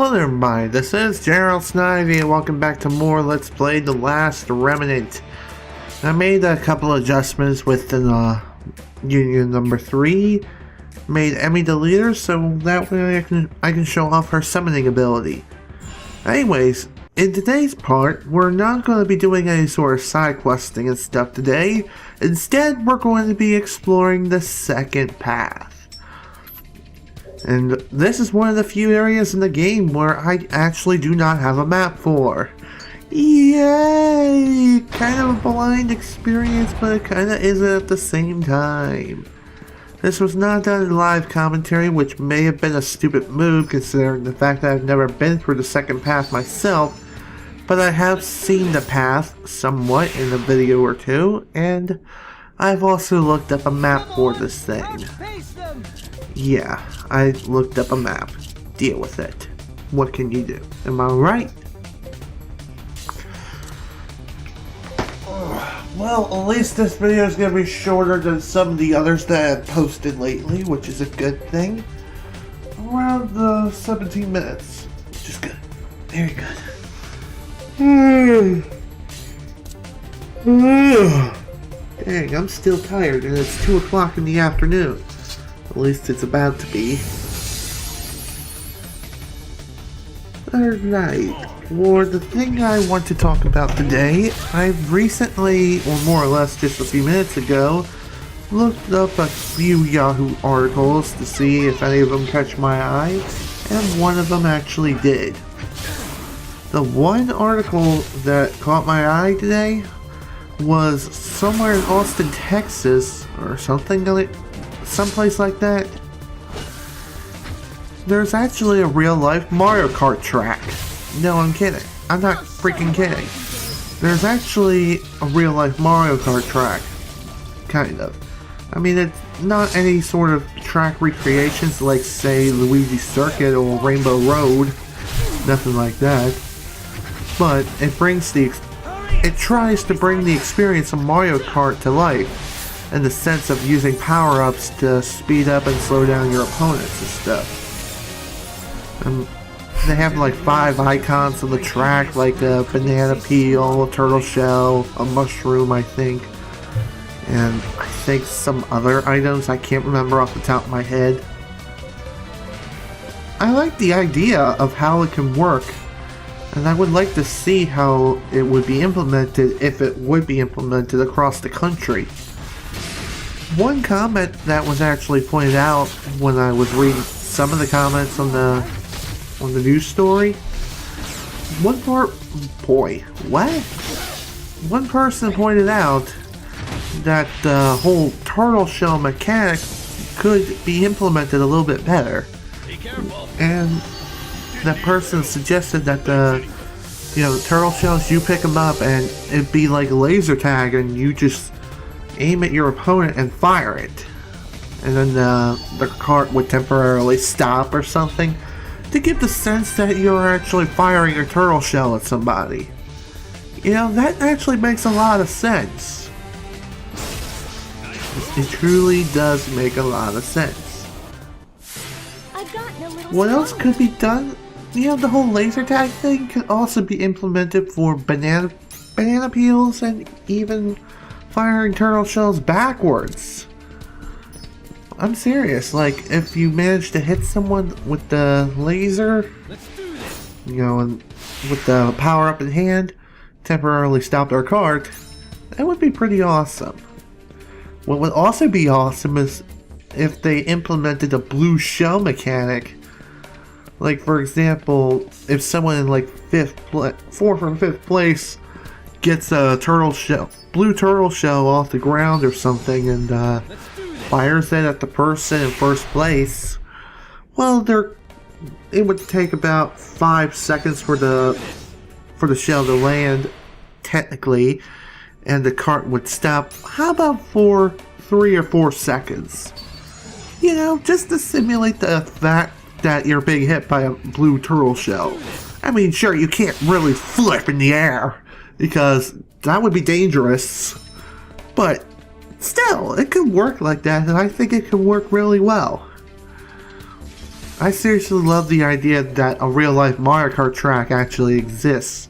Hello there, everybody. This is Gerald Snivy, and welcome back to more Let's Play The Last Remnant. I made a couple adjustments within Union number 3. Made Emmy the leader, so that way I can show off her summoning ability. Anyways, in today's part, we're not going to be doing any sort of side questing and stuff today. Instead, we're going to be exploring the second path. And this is one of the few areas in the game where I actually do not have a map for. Yay! Kind of a blind experience, but it kind of isn't at the same time. This was not done in live commentary, which may have been a stupid move considering the fact that I've never been through the second path myself, but I have seen the path somewhat in a video or two, and I've also looked up a map for this thing. Yeah, I looked up a map. Deal with it. What can you do? Am I right? Well, at least this video is going to be shorter than some of the others that I've posted lately, which is a good thing. Around 17 minutes, which is good. Very good. Dang, I'm still tired, and it's 2 o'clock in the afternoon. At least it's about to be. Alright, for the thing I want to talk about today, I've recently, or more or less just a few minutes ago, looked up a few Yahoo articles to see if any of them catch my eye, and one of them actually did. The one article that caught my eye today was somewhere in Austin, Texas, or something like someplace like that. There's actually a real-life Mario Kart track. No, I'm kidding. I'm not freaking kidding. There's actually a real-life Mario Kart track. Kind of. I mean, it's not any sort of track recreations like, say, Luigi's Circuit or Rainbow Road. Nothing like that. But it tries to bring the experience of Mario Kart to life, in the sense of using power-ups to speed up and slow down your opponents and stuff. They have like 5 icons on the track, like a banana peel, a turtle shell, a mushroom, I think, and I think some other items I can't remember off the top of my head. I like the idea of how it can work, and I would like to see how it would be implemented if it would be implemented across the country. One comment that was actually pointed out when I was reading some of the comments on the news story, one person pointed out that the whole turtle shell mechanic could be implemented a little bit better. And that person suggested that the turtle shells, you pick them up and it'd be like a laser tag, and you just aim at your opponent and fire it, and then the cart would temporarily stop or something to give the sense that you're actually firing a turtle shell at somebody. That actually makes a lot of sense. It truly does make a lot of sense. What else could be done? The whole laser tag thing could also be implemented for banana peels, and even firing turtle shells backwards. I'm serious, like if you manage to hit someone with the laser, and with the power up in hand, temporarily stop their cart, that would be pretty awesome. What would also be awesome is if they implemented a blue shell mechanic. Like, for example, if someone in like 4th or 5th place gets a blue turtle shell off the ground or something, and fires it at the person in 1st place, well, it would take about 5 seconds for the shell to land, technically, and the cart would stop. How about for 3 or 4 seconds? Just to simulate the fact that you're being hit by a blue turtle shell. I mean, sure, you can't really flip in the air, because that would be dangerous, but still, it could work like that, and I think it could work really well. I seriously love the idea that a real-life Mario Kart track actually exists.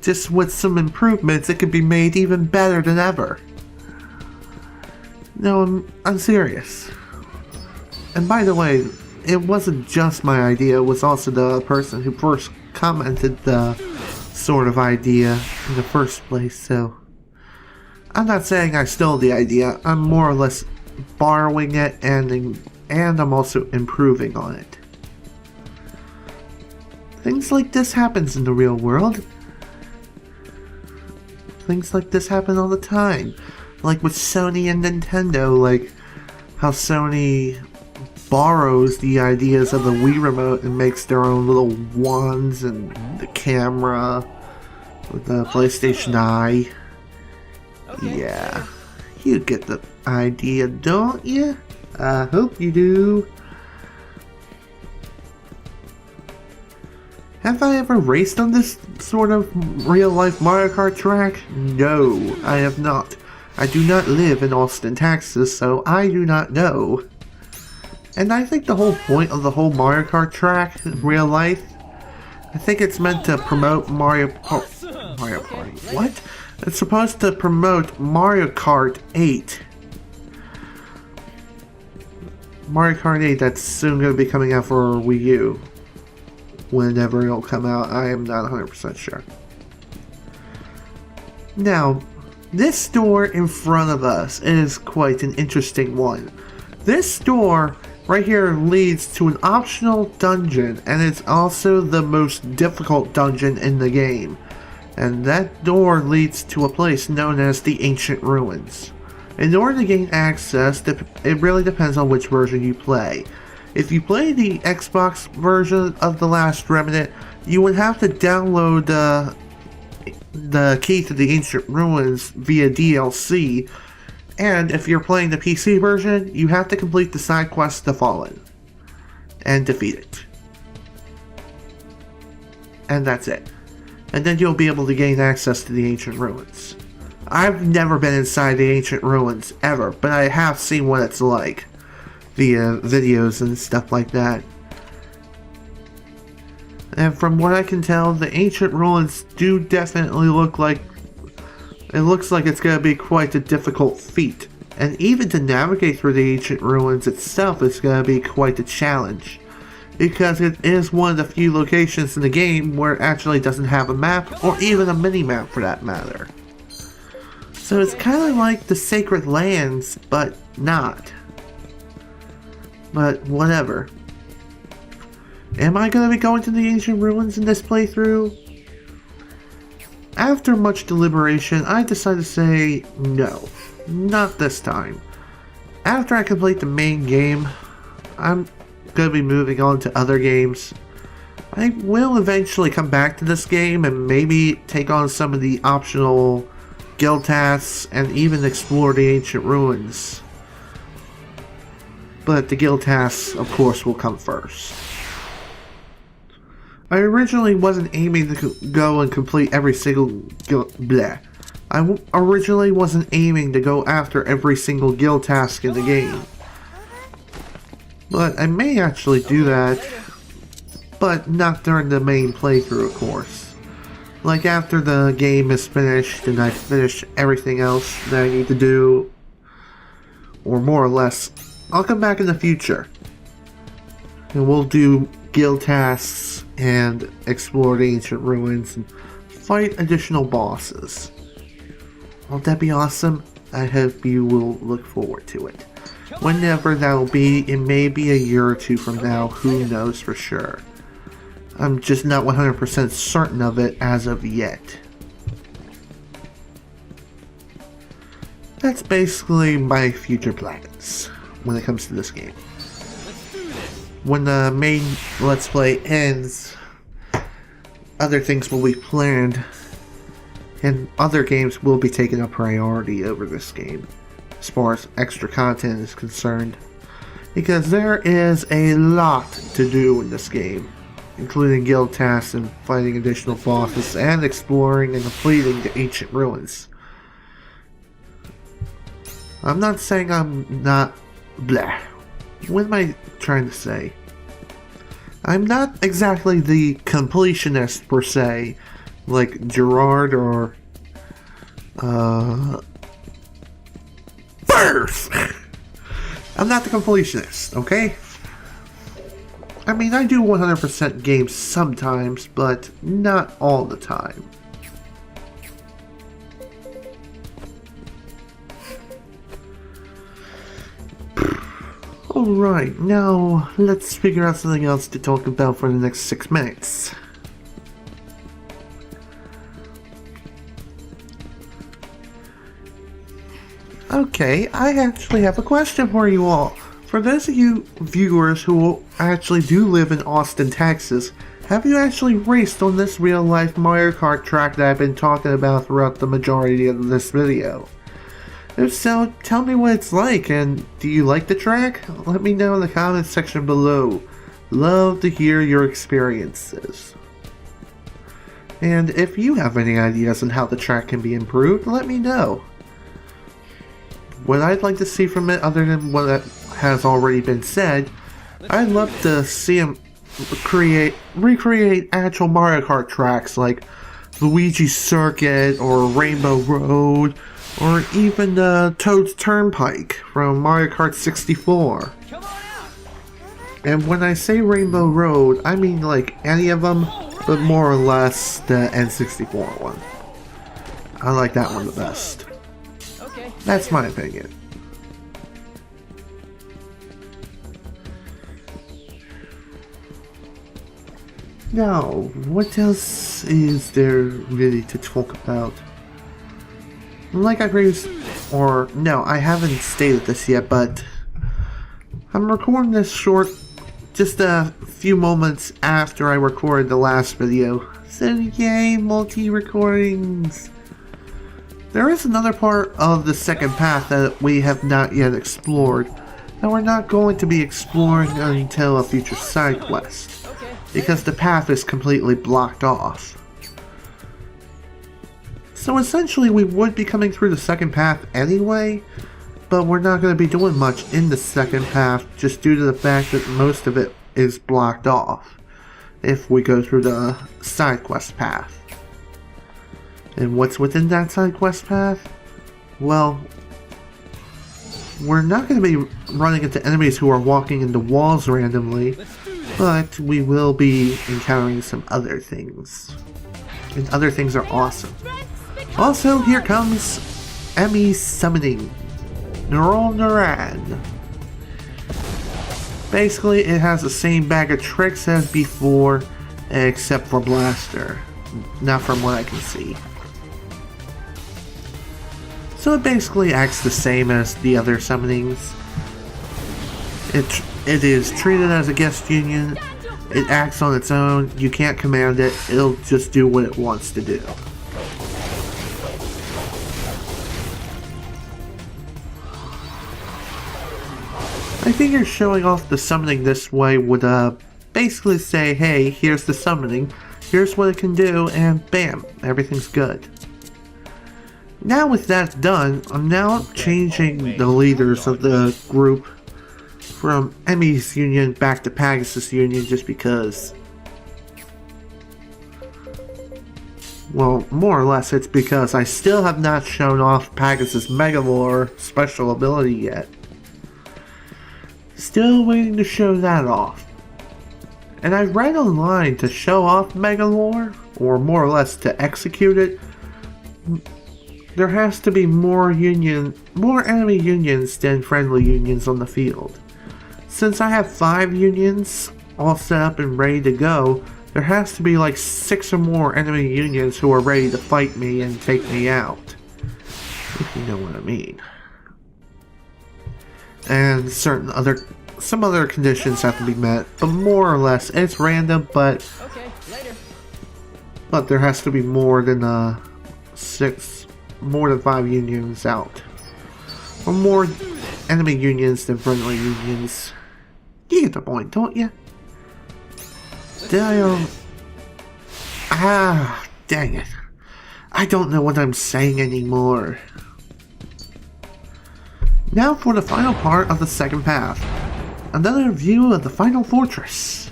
Just with some improvements, it could be made even better than ever. No, I'm serious. And by the way, it wasn't just my idea, it was also the person who first commented the sort of idea in the first place, so... I'm not saying I stole the idea, I'm more or less borrowing it and I'm also improving on it. Things like this happens in the real world. Things like this happen all the time. Like with Sony and Nintendo, like how Sony borrows the ideas of the Wii Remote and makes their own little wands and the camera with the PlayStation Eye. Okay. Yeah, you get the idea, don't you? I hope you do. Have I ever raced on this sort of real-life Mario Kart track? No, I have not. I do not live in Austin, Texas, so I do not know. And I think the whole point of the whole Mario Kart track in real life, I think it's meant to promote Mario Party. What? It's supposed to promote Mario Kart 8. Mario Kart 8 that's soon going to be coming out for Wii U. Whenever it'll come out, I am not 100% sure. Now, this door in front of us is quite an interesting one. This door right here leads to an optional dungeon, and it's also the most difficult dungeon in the game. And that door leads to a place known as the Ancient Ruins. In order to gain access, it really depends on which version you play. If you play the Xbox version of The Last Remnant, you would have to download the key to the Ancient Ruins via DLC, and if you're playing the PC version, you have to complete the side quest The Fallen and defeat it. And that's it. And then you'll be able to gain access to the Ancient Ruins. I've never been inside the Ancient Ruins, ever, but I have seen what it's like via videos and stuff like that. And from what I can tell, the Ancient Ruins do definitely look like... It looks like it's going to be quite a difficult feat. And even to navigate through the Ancient Ruins itself is going to be quite a challenge. Because it is one of the few locations in the game where it actually doesn't have a map, or even a mini-map for that matter. So it's kind of like the Sacred Lands, but not. But whatever. Am I going to be going to the Ancient Ruins in this playthrough? After much deliberation, I decided to say no. Not this time. After I complete the main game, I'm going to be moving on to other games. I will eventually come back to this game and maybe take on some of the optional guild tasks and even explore the Ancient Ruins. But the guild tasks, of course, will come first. I originally wasn't aiming to go and complete every single guild... originally wasn't aiming to go after every single guild task in the game. But I may actually do that, but not during the main playthrough, of course. Like after the game is finished and I finish everything else that I need to do, or more or less, I'll come back in the future. And we'll do guild tasks and explore the Ancient Ruins and fight additional bosses. Won't that be awesome? I hope you will look forward to it. Whenever that'll be, it may be a year or two from now, who knows for sure. I'm just not 100% certain of it as of yet. That's basically my future plans when it comes to this game. When the main Let's Play ends, other things will be planned, and other games will be taking a priority over this game, as far as extra content is concerned, because there is a lot to do in this game, including guild tasks and fighting additional bosses and exploring and completing the Ancient Ruins. I'm not saying I'm not... blah. What am I trying to say? I'm not exactly the completionist per se, like Gerard or Firth! I'm not the completionist, okay? I mean, I do 100% games sometimes, but not all the time. Alright, now let's figure out something else to talk about for the next 6 minutes. Okay, I actually have a question for you all. For those of you viewers who actually do live in Austin, Texas, have you actually raced on this real-life Mario Kart track that I've been talking about throughout the majority of this video? If so, tell me what it's like, and do you like the track? Let me know in the comments section below. Love to hear your experiences. And if you have any ideas on how the track can be improved, let me know. What I'd like to see from it, other than what has already been said, I'd love to see him recreate actual Mario Kart tracks like Luigi's Circuit or Rainbow Road, or even Toad's Turnpike from Mario Kart 64. And when I say Rainbow Road, I mean like any of them, but more or less the N64 one. I like that one the best. That's my opinion. Now, what else is there really to talk about? Like I previously, or no, I haven't stated this yet, but I'm recording this short just a few moments after I recorded the last video. So yay, multi-recordings! There is another part of the second path that we have not yet explored, and we're not going to be exploring until a future side quest, because the path is completely blocked off. So essentially we would be coming through the second path anyway, but we're not going to be doing much in the second path just due to the fact that most of it is blocked off if we go through the side quest path. And what's within that side quest path? Well, we're not going to be running into enemies who are walking into walls randomly, but we will be encountering some other things. And other things are awesome. Also, here comes Emmy's summoning. Neural Neuran. Basically, it has the same bag of tricks as before, except for Blaster. Not from what I can see. So it basically acts the same as the other summonings. It is treated as a guest union. It acts on its own. You can't command it. It'll just do what it wants to do. I figure showing off the summoning this way would basically say, hey, here's the summoning, here's what it can do, and bam, everything's good. Now with that done, I'm now changing the leaders of the group from Emmy's Union back to Pegasus Union just because, well, more or less it's because I still have not shown off Pegasus Megalore special ability yet. Still waiting to show that off. And I read online to show off Megalore, or more or less to execute it, there has to be more enemy unions than friendly unions on the field. Since I have 5 unions all set up and ready to go, there has to be like 6 or more enemy unions who are ready to fight me and take me out. If you know what I mean. And some other conditions have to be met, but more or less it's random, but there has to be more than 5 unions out, or more enemy unions than friendly unions. You get the point, don't you? Dang it, I don't know what I'm saying anymore. Now for the final part of the second path. Another view of the final fortress.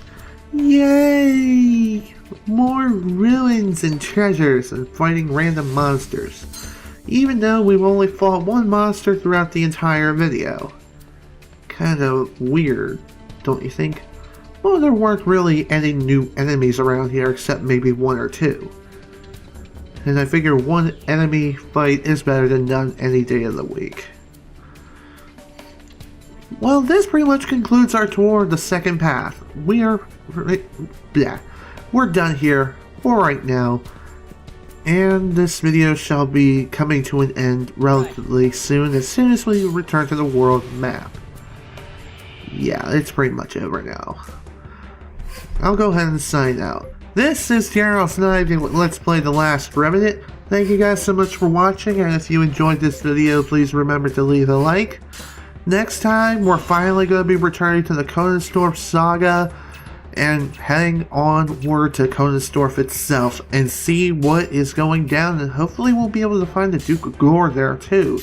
Yay! More ruins and treasures and fighting random monsters. Even though we've only fought one monster throughout the entire video. Kinda weird, don't you think? Well, there weren't really any new enemies around here except maybe one or two. And I figure one enemy fight is better than none any day of the week. Well, this pretty much concludes our tour of the second path. We're done here for right now. And this video shall be coming to an end relatively soon as we return to the world map. Yeah, it's pretty much over now. I'll go ahead and sign out. This is Snivy with Let's Play The Last Remnant. Thank you guys so much for watching, and if you enjoyed this video, please remember to leave a like. Next time, we're finally going to be returning to the Koengdorf Saga and heading onward to Koengdorf itself and see what is going down, and hopefully we'll be able to find the Duke of Gore there too.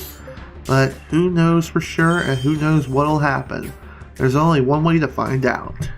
But who knows for sure, and who knows what'll happen. There's only one way to find out.